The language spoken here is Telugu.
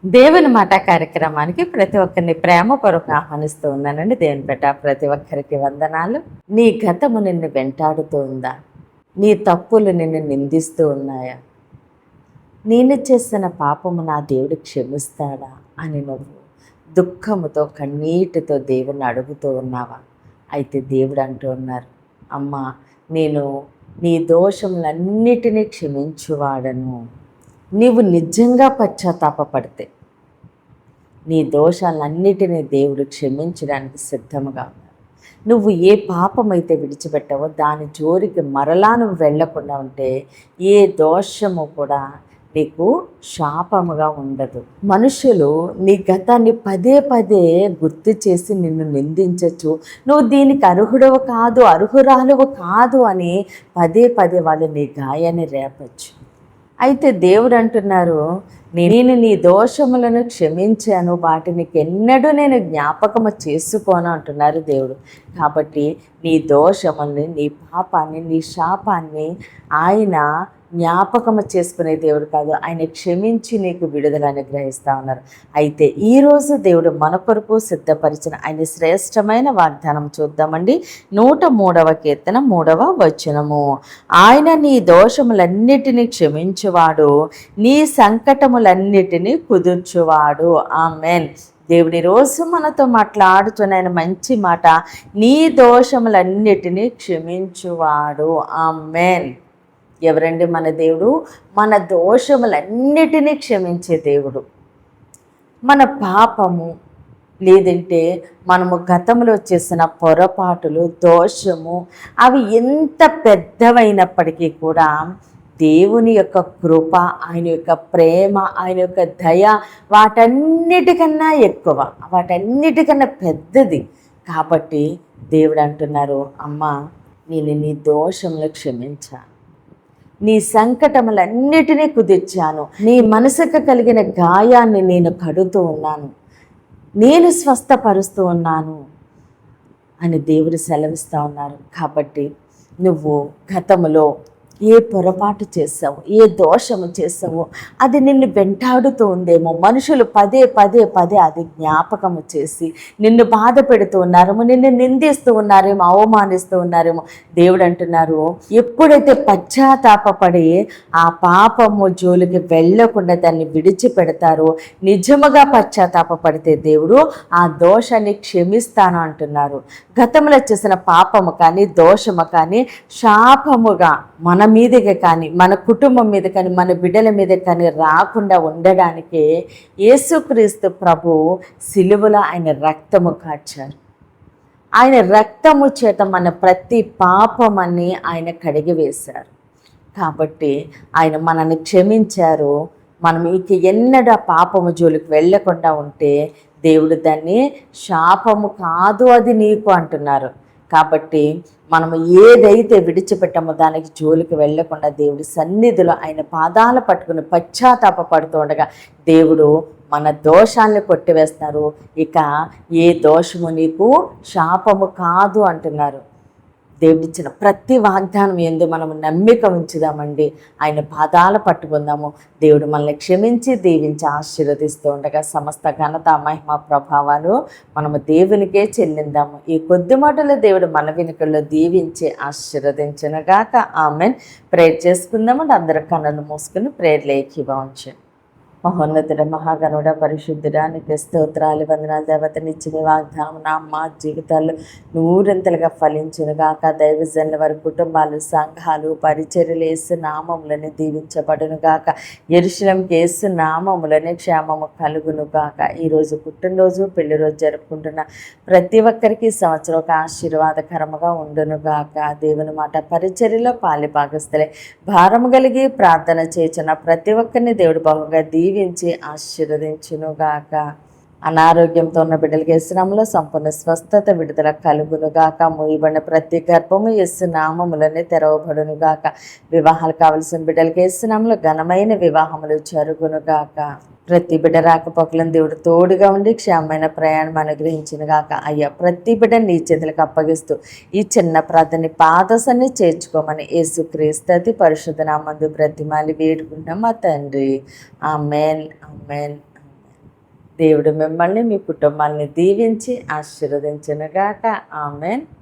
దేవుని మాట కార్యక్రమానికి ప్రతి ఒక్కరిని ప్రేమపూర్వక ఆహ్వానిస్తూ ఉన్నానండి. దేవుని పెట్ట ప్రతి ఒక్కరికి వందనాలు. నీ గతము నిన్ను వెంటాడుతూ ఉందా? నీ తప్పులు నిన్ను నిందిస్తూ ఉన్నాయా? నేను చేసిన పాపము నా దేవుడు క్షమిస్తాడా అని నువ్వు దుఃఖముతో కన్నీటితో దేవుని అడుగుతూ ఉన్నావా? అయితే దేవుడు అంటూ ఉన్నారు, అమ్మా, నేను నీ దోషములన్నిటినీ క్షమించువాడను. నీవు నిజంగా పశ్చాత్తాపపడితే నీ దోషాలన్నిటినీ దేవుడు క్షమించడానికి సిద్ధముగా ఉన్నాడు. నువ్వు ఏ పాపమైతే విడిచిపెట్టావో దాని జోలికి మరలా నువ్వు వెళ్లకుండా ఉంటే ఏ దోషము కూడా నీకు శాపముగా ఉండదు. మనుషులు నీ గతాన్ని పదే పదే గుర్తు చేసి నిన్ను నిందించవచ్చు. నువ్వు దీనికి అర్హుడవు కాదు, అర్హురాలువు కాదు అని పదే పదే వాళ్ళు నీ గాయాన్ని రేపచ్చు. అయితే దేవుడు అంటున్నారు, నేను నీ దోషములను క్షమించాను, వాటిని ఎన్నడూ నేను జ్ఞాపకము చేసుకోను అంటున్నారు దేవుడు. కాబట్టి నీ దోషముల్ని, నీ పాపాన్ని, నీ శాపాన్ని ఆయన జ్ఞాపకము చేసుకునే దేవుడు కాదు, ఆయన క్షమించి నీకు విడుదల అనుగ్రహిస్తూ ఉన్నారు. అయితే ఈరోజు దేవుడు మన కొరకు సిద్ధపరిచిన ఆయన శ్రేష్టమైన వాగ్దానం చూద్దామండి. 103వ కీర్తన 3వ వచనము. ఆయన నీ దోషములన్నిటినీ క్షమించువాడు, నీ సంకటములన్నిటినీ కుదుర్చువాడు. ఆమేన్. దేవుడి రోజు మనతో మాట్లాడుతున్న ఆయన మంచి మాట, నీ దోషములన్నిటినీ క్షమించువాడు. ఆమేన్. ఎవరండి మన దేవుడు? మన దోషములన్నిటినీ క్షమించే దేవుడు. మన పాపము లేదంటే మనము గతంలో చేసిన పొరపాటులు, దోషము అవి ఎంత పెద్దవైనప్పటికీ కూడా దేవుని యొక్క కృప, ఆయన యొక్క ప్రేమ, ఆయన యొక్క దయ వాటన్నిటికన్నా ఎక్కువ, వాటన్నిటికన్నా పెద్దది. కాబట్టి దేవుడు అంటున్నారు, అమ్మా, నేను నీ దోషములు క్షమించాను, నీ సంకటములన్నిటినీ కుదిర్చాను, నీ మనసుకు కలిగిన గాయాన్ని నేను కడుతూ ఉన్నాను, నేను స్వస్థపరుస్తూ ఉన్నాను అని దేవుడు సెలవిస్తూ ఉన్నారు. కాబట్టి నువ్వు గతములో ఏ పొరపాటు చేసావు, ఏ దోషము చేసావో అది నిన్ను వెంటాడుతూ ఉందేమో. మనుషులు పదే పదే పదే అది జ్ఞాపకము చేసి నిన్ను బాధ పెడుతూ ఉన్నారేమో, నిన్ను నిందిస్తూ ఉన్నారేమో, అవమానిస్తూ ఉన్నారేమో. దేవుడు అంటున్నారు, ఎప్పుడైతే పశ్చాత్తాపపడి ఆ పాపము జోలికి వెళ్ళకుండా దాన్ని విడిచిపెడతారో, నిజముగా పశ్చాత్తాపపడితే దేవుడు ఆ దోషాన్ని క్షమిస్తాను అంటున్నారు. గతంలో చేసిన పాపము కానీ, దోషము కానీ శాపముగా మన మీదకి కానీ, మన కుటుంబం మీద కానీ, మన బిడ్డల మీద కానీ రాకుండా ఉండడానికి యేసుక్రీస్తు ప్రభు సిలువలో ఆయన రక్తము కార్చారు. ఆయన రక్తము చేత మన ప్రతి పాపమని ఆయన కడిగివేశారు. కాబట్టి ఆయన మనల్ని క్షమించారు. మనం ఇక ఎన్నడూ పాపము జోలికి వెళ్ళకుండా ఉంటే దేవుడు దాన్ని శాపము కాదు, అది నీకు అంటున్నారు. కాబట్టి మనము ఏదైతే విడిచిపెట్టామో దానికి జోలికి వెళ్ళకుండా దేవుడి సన్నిధిలో ఆయన పాదాలు పట్టుకుని పశ్చాత్తాపడుతూ ఉండగా దేవుడు మన దోషాన్ని కొట్టివేస్తారు. ఇక ఏ దోషము నీకు శాపము కాదు అంటున్నారు. దేవుడిచ్చిన ప్రతి వాగ్దానం ఎందు మనం నమ్మిక ఉంచుదామండి. ఆయన పాదాలు పట్టుకుందాము. దేవుడు మనల్ని క్షమించి దీవించి ఆశీర్వదిస్తూ ఉండగా సమస్త ఘనత, మహిమ, ప్రభావాలు మనము దేవునికే చెల్లిందాము. ఈ కొద్ది మాటలు దేవుడు మన వెనుకల్లో దీవించి ఆశీర్వదించునుగాక. ఆమెన్. ప్రేయర్ చేసుకుందామండి. అందరూ కన్నులు మూసుకుని ప్రేయర్లో ఏకీభవించండి. మహోన్నతుడ, మహాగణుడ, పరిశుద్ధుడా, నీకు స్తోత్రాలు, వందనాలు. దేవతనిచ్చిన వాగ్దానం నా మా జీవితాల్లో నూరంతలుగా ఫలించును గాక. దైవజనుల వారి కుటుంబాలు, సంఘాలు, పరిచర్యలు యేసు నామములని దీవించబడును గాక. యెరూషలేముకి యేసు నామములని క్షేమము కలుగును గాక. ఈరోజు పుట్టినరోజు, పెళ్లి రోజు జరుపుకుంటున్న ప్రతి ఒక్కరికి సంవత్సరం ఒక ఆశీర్వాదకరముగా ఉండును గాక. దేవుని మాట పరిచర్యలో పాలిభాగస్తులే భారము కలిగి ప్రార్థన చేసిన ప్రతి ఒక్కరిని దేవుడు బహుగా దీవించి ఆశీర్వదించునుగాక. అనారోగ్యంతో ఉన్న బిడ్డలకి యేసునామములో సంపూర్ణ స్వస్థత, విడుదల కలుగునుగాక. మూయబడిన ప్రతి గర్భము యేసు నామములనే తెరవబడునుగాక. వివాహాలు కావలసిన బిడ్డలకి యేసునామములో ఘనమైన వివాహములు జరుగునుగాక. ప్రతి బిడ్డ రాకపోకలను దేవుడు తోడుగా ఉండి క్షేమమైన ప్రయాణం అనుగ్రహించునుగాక. అయ్యా, ప్రతి బిడ్డ నీ చేతులకు అప్పగిస్తూ ఈ చిన్న ప్రార్థన పాదసన్ని చేర్చుకోమని యేసుక్రీస్తు అతి పరిశుద్ధ నామమున బ్రతిమాలి వేడుకుంటాం మా తండ్రి. ఆమేన్, ఆమేన్. దేవుడు మిమ్మల్ని మీ కుటుంబాన్ని దీవించి ఆశీర్వదించునుగాక. ఆమేన్.